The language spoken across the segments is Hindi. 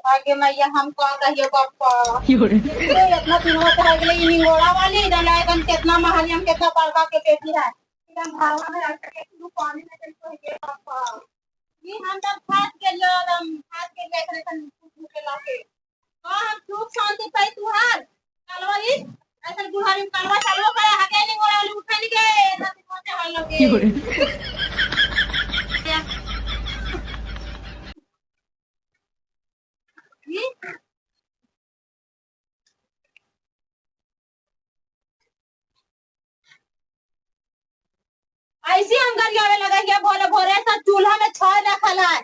आगे मैया हम का कहियो बापा इतना दिनों से रह गए निंगोड़ा वाली इधर लायकन कितना महल हम कितना बड़का के बेटी है एकदम भावा में रख के तू पानी में चल तो ये बापा ये हम तब खास के लो हम खास के लेकर तन के लाके हां हम खूब शांति पाई तू हाल कलवाली ऐसा बुढ़ारी कलवा चालू करे हगे निंगोड़ा वाली उठन के ना दिमाग हाल लगे ऐसी हम गरियावे लगा के भोले भोरे सब चूल्हा में छाय रखल है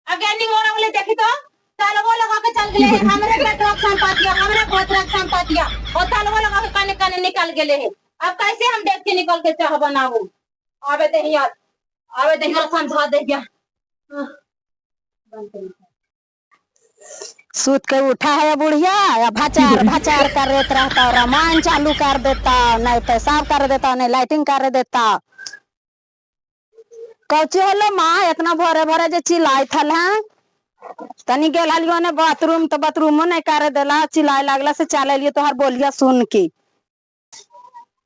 अगे निंगोड़ा वाले देखी तो तलवो लगा के चल गेले हमरे पेट रख संपतिया हमरे गोद रख संपतिया और तलवो लगा के काने काने निकल गेले है अब कैसे हम देख के निकल के चाह बनाऊ आवे दे यार आवे दे यार समझा दे क्या सूत के उठा है बुढ़िया या भचार भचार कर रहता रामायण चालू कर देता नहीं पेशाब कर देता नहीं लाइटिंग कर देता कौची होलो माँ इतना भरे भरे जो चिल्लाई थल है तनी गेल हलियो ने बाथरूम तो बाथरूमो नहीं करे देला चिल्लाए लागला से चले लिए तोहर बोलिया सुन के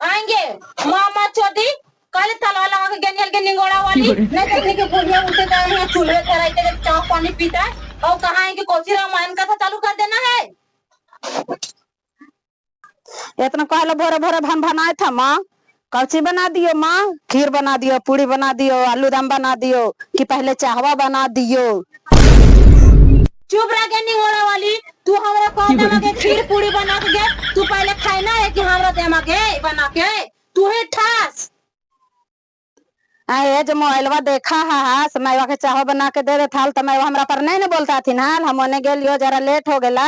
आएंगे मामा चोदी कल तलवा लगा के गेनियल के निंगोड़ा वाली नहीं देखने के बुढ़िया उठे गए हैं चूल्हे पे रहते हैं चाय पानी पीता है और कहाँ है कि कोची रामायण कथा चालू कर देना है इतना कहलो भोरे भोरे भन भनाए था माँ कौची बना दियो माँ खीर बना दियो पूड़ी बना दियो आलू दम बना दियो कि पहले चाहवा बना दियो चुप रह के निंगोड़ा वाली तू हमरा कह दे के खीर पूड़ी बना के दे तू पहले खाना है कि हमरा दे के बना के तू ही ठास ये जो मोबाइलवा देखा है समयवा के चाहवा बना के दे थाल तो मैं हमरा पर नहीं बोलता थी ना हम ओने गेलियो जरा लेट हो गेला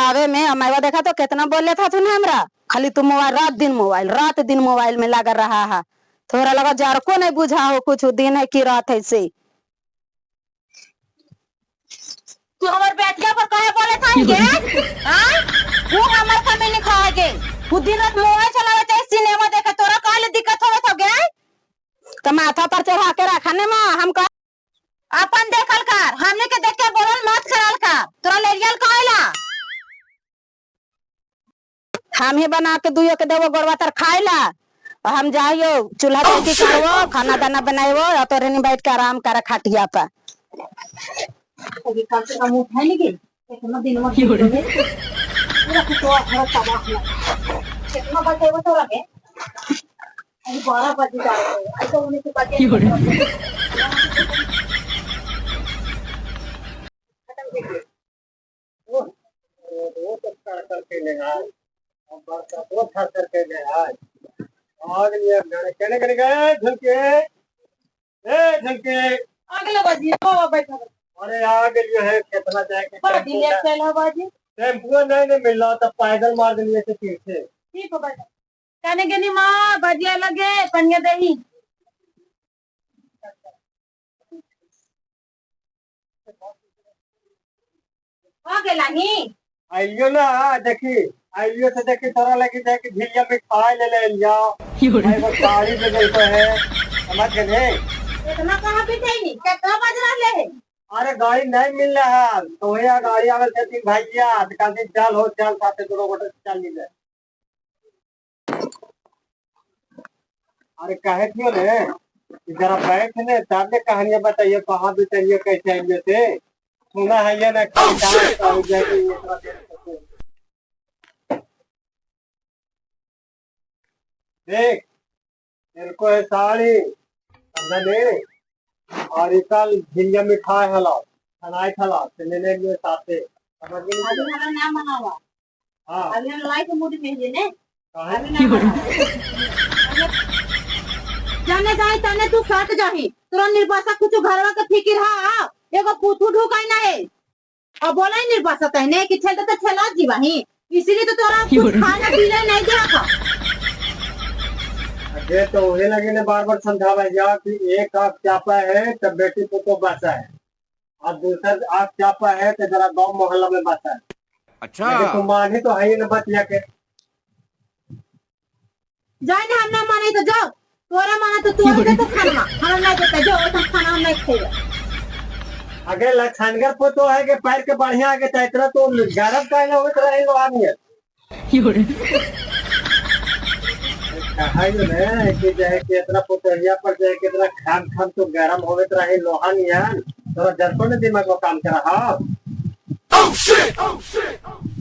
आवे में मैवा देखा तो कितना बोले था तू हमरा खाली तू मोबाइल रात दिन मोबाइल में लगा रहा है थोड़ा लगा जार को नहीं बुझा हो कुछ दिन है कि रात है से तू हमारे बेटिया पर कहे बोले था ये हां वो हमारे समय नहीं खाएगे वो दिन रात मोबाइल चलावे चाहे सिनेमा देखे तोरा काले दिक्कत होवे तो गए तो माथा पर चढ़ा के रखने में हम अपन देखल कर हमने के देख के बोलल मत करल का तोरा लेरियल कहला हम ही बना के दुइयो के देवो गोड़वा तर खाइला और हम जाइयो चूल्हा चौकी करवो खाना दाना बनाइवो और तो रेनी बैठ के आराम करे खटिया पर अभी कल से हम उठा नहीं गए कितना दिन में पूरा तो हमारा तबाह लगा कितना बजे वो तो लगे अभी 12 बजे जा रहे हैं ऐसा होने के बाद वो तो करके लेगा और बरसा वो थर करके गया आग लिए कहने कहने गए झलके ए झलके अगले बजे बाबा बैठा अरे आग लिए है कितना जाए बाजी ले चला बाजी टेम्पो नहीं मिल रहा तो पैदल मार दिए थे पीछे ठीक है बेटा कहने के नहीं माँ बजिया लगे पनिया दही आ गेला ही आइयो ना देखी आइयो तो देखी थोड़ा लगी जाए कि झिलिया में खाए ले जाओ भाई वो गाड़ी में गई तो है समझ गए इतना कहाँ पे नहीं कितना बज रहा है अरे गाड़ी नहीं मिल रहा है तो भैया गाड़ी आगे से भैया कहते चल हो चल साथे दोनों गोटे चल लीजिए अरे कहे क्यों ने जरा बैठ ने तब ने कहानियां बताइए कहाँ भी चाहिए कैसे आइए थे सुना है ये ना देख तेरे को है साड़ी समझे और कल झिंगा मिठाई हला खनाई थला लेने लिए साथे समझ गए अभी हमारा नाम मनावा हां अभी हम लाई के मूड में है ने काहे जाने जाए तने तू फट जाही तुरंत निर्वासा कुछ घरवा के फिकिर हा एगो पूछू ढुकाई ना है और बोला ही निर्वासा कहने कि छलते तो छला जीवाही इसीलिए तो तोरा कुछ खाना पीना नहीं दिया था ये तो वही लगे ने बार बार समझावा जा कि एक आँख चापा है तब बेटी को बचा है और दूसरा आँख चापा है तो जरा गांव मोहल्ला में बचा है अच्छा तो मानी तो है ही न बतिया के जाने हम ना माने तो जाओ तोरा माना तो तोरा दे तो खाना हम नहीं देते जो वो खाना हम नहीं खाएगा आगे लक्षणगर पोतो है कि पैर के बढ़िया आगे इतना तो गरम का ना होत रहे आदमी कहा ना कि चाहे कि इतना पोतरिया पर चाहे कितना खाम खाम तो गरम होत रहे लोहा नियन थोड़ा दर्पण ने दिमाग में काम कर रहा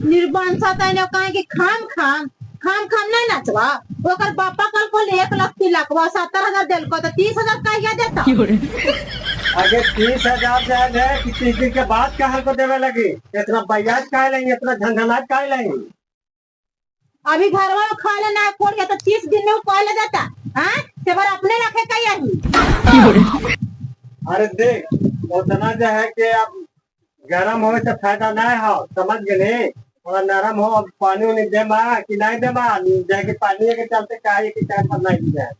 निर्बंसा तने कहे कि खाम खाम खाम खाम नहीं नाचवा ओकर बापा कल को 1 लाख 3 लाख 70,000 देल को तो 30,000 कहिया देता आगे 30,000 जाए है कि 30 दिन के बाद कहा को देवे लगी इतना बयाज काहे लेंगे इतना झंझनाट काहे लेंगे अभी घर में खा लेना फोड़ गया तो 30 दिन में वो कॉल देता हां से बार अपने रखे कहिया ही अरे देख उतना जो है कि अब गरम हो तो फायदा नहीं हो समझ गए थोड़ा नरम हो अब पानी उन्हें दे माँ कि नहीं दे माँ जाके पानी के चलते कहा कि टाइम पर नहीं जाए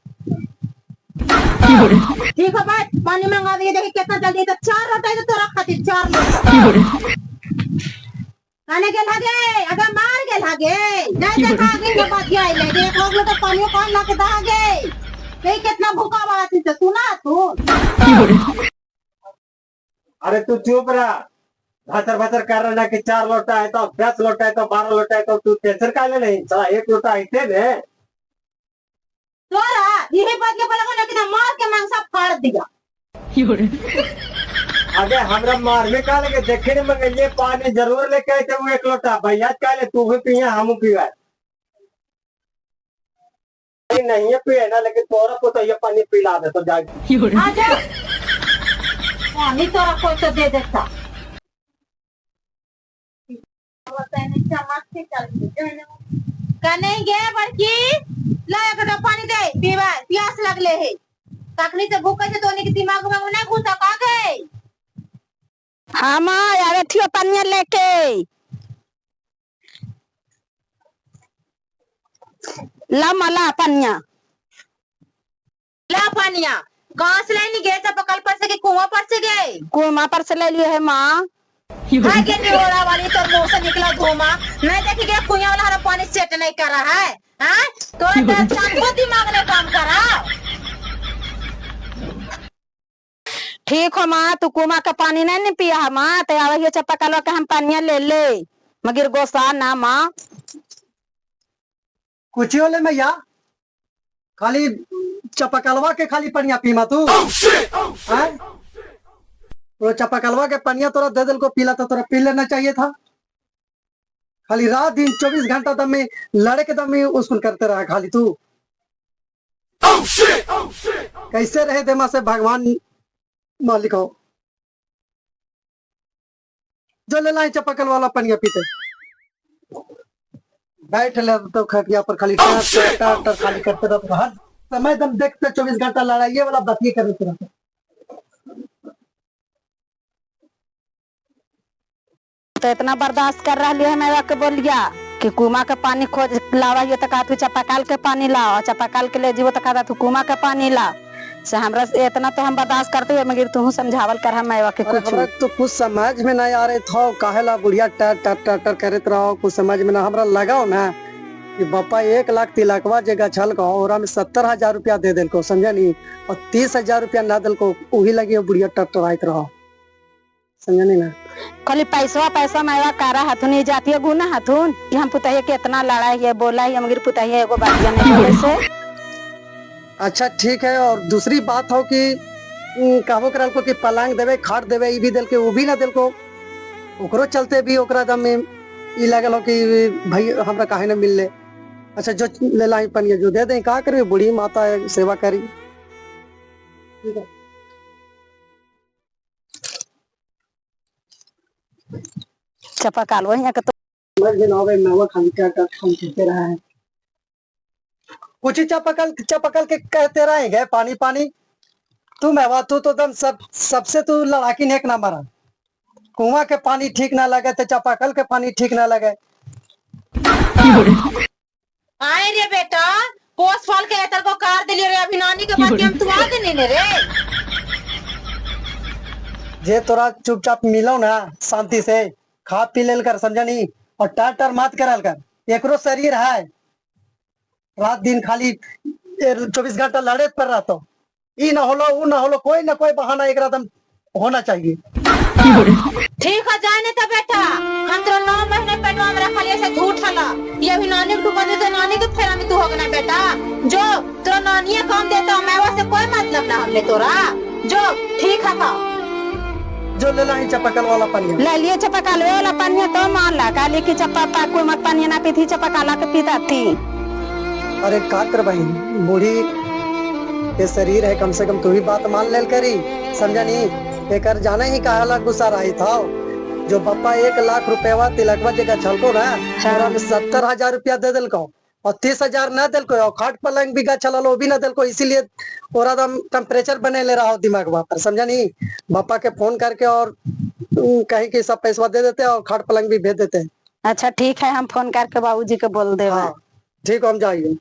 ठीक है भाई पानी मंगा दिए देखिए कितना जल्दी तो 4 रोटा तो तोरा खातिर 4 लोटा खाने के लागे अगर मार के लागे नहीं देखा आगे ये बात आई लगे एक लोग तो पानी कौन ला के दागे ये कितना भूखा वाला थी तो सुना तू अरे तू चुप रहा भतर भतर कर रहा कि 4 लोटा है तो 10 लोटा है तो 12 लोटा है तो तू टेंशन का ले नहीं चला 1 लोटा आते ने तोरा यही बात के बोला ना कि मार के मांसा फाड़ दिया आगे हमरा मार में का लगे देखे ने मगर ये पानी जरूर लेके आए थे वो 1 लोटा भैया का ले तू भी पिए हम पीवा नहीं है पिए ना लेकिन तोरा को तो ये पानी पिला दे तो जा आजा पानी तोरा कोई तो दे देता कनेंगे बड़की ला एक कटोरा पानी दे पीवा प्यास लगले है तखनी से भूखे से तोनी के दिमाग में नहीं घुसा का गए हाँ माँ यार ठियो पानी लेके ला मला पानिया ला पानिया कहाँ से लेनी गए चापाकल पर से कि कुआं पर से गए कुआं पर से ले लिए है माँ आगे निरोड़ा वाली तो मुंह से निकला धुआं नहीं देखिए कुआं वाला हमारा पानी सेट नहीं कर रहा है हाँ तो को दिमाग ने काम करा ठीक हो माँ तू कुआं का पानी नहीं पिया है माँ तो आवे चापाकल का हम पानिया ले ले मगर गोसा ना माँ कुछ ले मैया खाली चापाकलवा के खाली पनिया पीमा तू तो चापाकलवा के पनिया तोरा दे दिल को पीला तो तोरा पी लेना चाहिए था खाली रात दिन 24 घंटा दम में लड़े के दम में उसको करते रहा खाली तू कैसे रहे देमा से भगवान मालिक हो जो ले लाई चापाकल वाला पनिया पीते बैठ ले तो खटिया पर खाली टर खाली करते रहते हर समय दम देखते 24 घंटा लड़ाई वाला बात ये करते रहते तो इतना बर्दाश्त कर रहा है मैं के बोलिया कि कुआं के पानी खोज लावा तो कहा तू चापाकल के पानी लाओ चापाकल के ले जीवो तो कहा तू कुआं के पानी ला से हमरा इतना तो हम बर्दाश्त करते हुए मगर तू समझावल कर हम के कुछ तो कुछ समझ में नहीं आ रहे था काहेला बुढ़िया टर टर टर टर करते रहो कुछ समझ में ना हमरा लगाओ ना कि बापा 1 लाख तिलकवा जगह छल को और हम 70,000 रुपया दे दिल को समझा नहीं और 30,000 रुपया ना दिल को वही लगी बुढ़िया टर टर आते रहो समझा नहीं ना खाली पैसा मायवा कारा हथुन जाती है गुना हथुन कि हम पुतहिया के इतना लड़ा है बोला है मगर पुतहिया एगो बात नहीं बोले से अच्छा ठीक है और दूसरी बात हो कि कहबो करल को कि पलंग देवे खाट देवे ई भी दिल के वो भी ना दिल को ओकरो चलते भी ओकरा दम में ई लगल हो कि भाई हमरा काहे ना मिल ले अच्छा जो ले लाई पनिया जो दे दे का करे बूढ़ी माता है सेवा करी ठीक है चापाकल वही के तो समझ में ना आवे नवा खाली क्या हम कहते रहा है कुछ चापाकल के कहते रहेंगे पानी पानी तू मैं तू तो दम सबसे तू लड़ाकी नेक ना मरा कुआं के पानी ठीक ना लगे तो चापाकल के पानी ठीक ना लगे आए रे बेटा पोस फल के एतर को कार दिलियो रे अभी नानी के बात हम तू आ देने ने रे जे तोरा चुपचाप मिलो ना शांति से खा पी लेल कर समझा नहीं और टर मत करल कर एकरो शरीर है रात दिन खाली 24 घंटा लड़े पर रहता ई ना होलो वो ना होलो कोई ना कोई बहाना एक दम होना चाहिए ठीक है जाए नहीं तो बेटा हम तो 9 महीने पेटवा में रखा ऐसे झूठ हला ये अभी नानी को डूबा दे तो नानी के फेरा में तू हो गना बेटा जो तो नानी काम देता मैं से कोई मतलब ना हमने तोरा जो ठीक है का जो ले लाई चपकल वाला पानी ले लिए चपकाल वाला पानी तो मान ला काली की चपा कोई मत पानी ना पीती चपकाला के पीता थी। अरे का कर भाई बूढ़ी के शरीर है कम से कम तू ही बात मान लेल करी समझा नहीं एकर जाने ही कहा ला गुस्सा रही था जो पप्पा 1 लाख रुपया तिलकवा जगह छलको ना हमरा में 70,000 रुपया दे दिल को और 30,000 न दिल को और खाट पलंग भी चलल वो भी न दिल को इसीलिए ओरा दम टेम्परेचर बने ले रहा हो दिमाग पर समझा नहीं पापा के फोन करके और कहीं के सब पैसा दे देते और खाट पलंग भी भेज देते हैं। अच्छा ठीक है हम फोन करके बाबूजी के बोल दे। हाँ ठीक हम जाइए।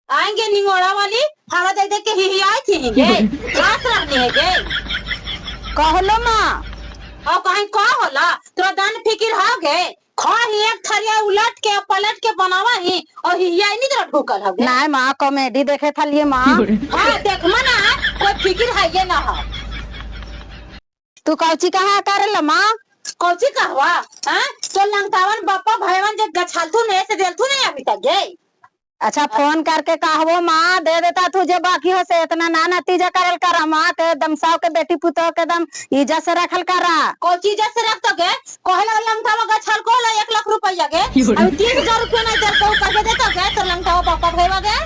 आएंगे निंगोड़ा वाली हमारा देख देख के ही आई थी गे रात रहने है गे कहलो माँ और कहीं का होला तोरा दान फिकिर हो गए खा ही एक थरिया उलट के पलट के बनावा ही और ही आई नहीं तेरा ढुकल हो गए नहीं माँ कॉमेडी देखे था लिए माँ हां देख मना कोई फिकिर है ये ना हो तू कौची कहाँ कर ला माँ कौची कहवा हां तो लंकावन बापा भाईवन जे गछालथू ने से देलथू नहीं अभी तक गे। अच्छा फोन करके कहबो माँ दे देता तुझे बाकी हो से इतना ना नतीजा करल करा माँ के दमसाव के बेटी पुतो के दम इज्जत से रखल करा कोई चीज से रख तो गे कहला लंकावा गछाल को 1 लाख रुपया गे अभी 30,000 रुपया नहीं दे को करके देता गे तो लंकावा बापा भाईवा गे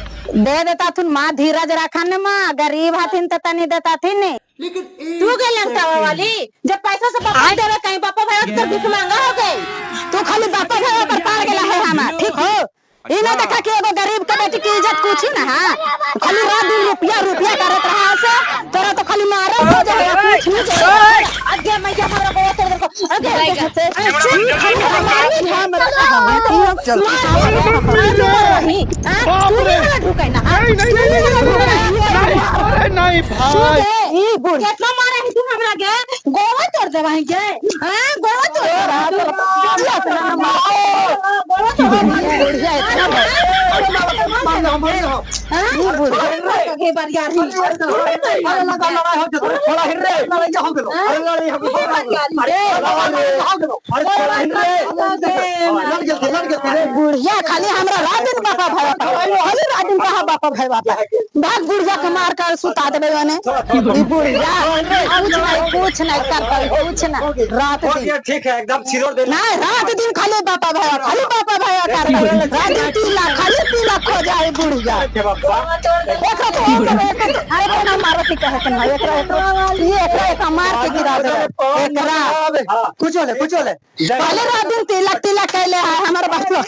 दे देता थुन माँ धीरज रखन माँ गरीब हथिन तो तनी देता थी ने तू गे लंकावा वाली जब पैसा से बापा देवे कहीं बापा भाईवा तो भिख मांगा हो गई तू खाली बापा भाईवा पर पार गेला है हमार ठीक हो ई ना देखा कि एगो गरीब के बेटी की इज्जत कुछ ना है खाली रात दिन रुपया रुपया करत रहा से तोरा तो खाली मारे हो जाए कुछ नहीं जाए आगे मैं जा हमरा को तेरे को आगे खाली हमारे चल तू नहीं ढुकाई ना अरे नहीं भाई ई बुढ़ कितना मारे है तू हमरा के गोवा तोड़ देवाई के हां गोवा तोड़ गोवा तोड़ बुढ़िया खाली हमरा रात बापा भाई भाग बुढ़िया के मार कर सुता देबे ओने बुढ़िया कुछ नहीं कर पाई कुछ ना रात दिन ठीक है एकदम सिरोड़ दे नहीं रात दिन खाली बापा भाई कर रात दिन 3 लाख खाली 3 लाख हो जाए बुढ़िया देखो तो अरे ना मारती कहे के ना एकरा मार के गिरा दे एकरा कुछ ले पहले रात दिन 3 लाख कहले है हमारे बात लोग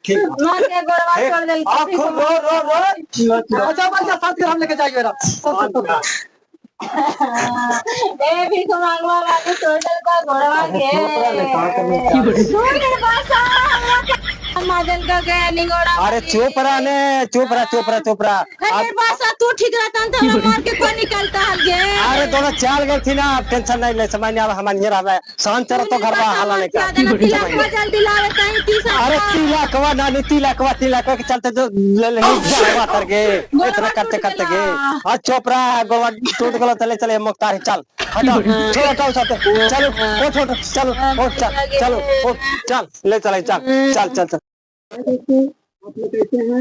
ठीक मार के गोरवा तोड़ दे आप खूब रो अच्छा भाई साथ हम लेके जाइए ना ए भी को मांगवा वाली तोड़ दे का गोरवा के सुन बासा माजन का गया निगोड़ा अरे चुप रहा अरे बासा तू ठीक रहता तो हम मार के कोई निकलता हल गे अरे दोनों चाल गए थी ना टेंशन नहीं ले समझ नहीं आ हमारे ये रहा शांत चलो तो घर में हाला नहीं का जल्दी लावे कहीं 30 अरे 3 लाखवा नानी 3 लाखवा के चलते जो ले ले जावा कर गए इतना करते गए आज चुप रहा गोवा टूट गलो चले मुख्तार चल हटो छोड़ो साथ चलो उठ चलो चल ले चले चल देखिए आप लोग कैसे हैं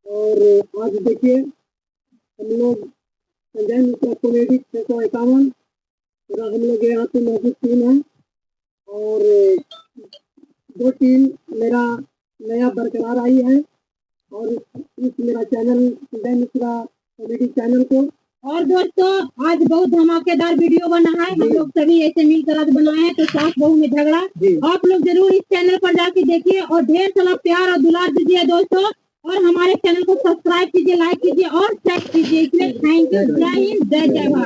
और आज देखिए हम लोग संजय मिश्रा कॉमेडी 651 हम लोग यहाँ पे मौजूद टीम है और 2 टीम मेरा नया बरकरार आई है और इस मेरा channel Sanjay Mishra comedy channel को और दोस्तों आज बहुत धमाकेदार वीडियो बना है हम लोग सभी ऐसे मिलकर आज बनाए हैं तो सास बहू में झगड़ा आप लोग जरूर इस चैनल पर जाके देखिए और ढेर सारा प्यार और दुलार दीजिए दोस्तों और हमारे चैनल को सब्सक्राइब कीजिए लाइक कीजिए और शेयर कीजिए इसमें थैंक यू जय हिंद जय भारत।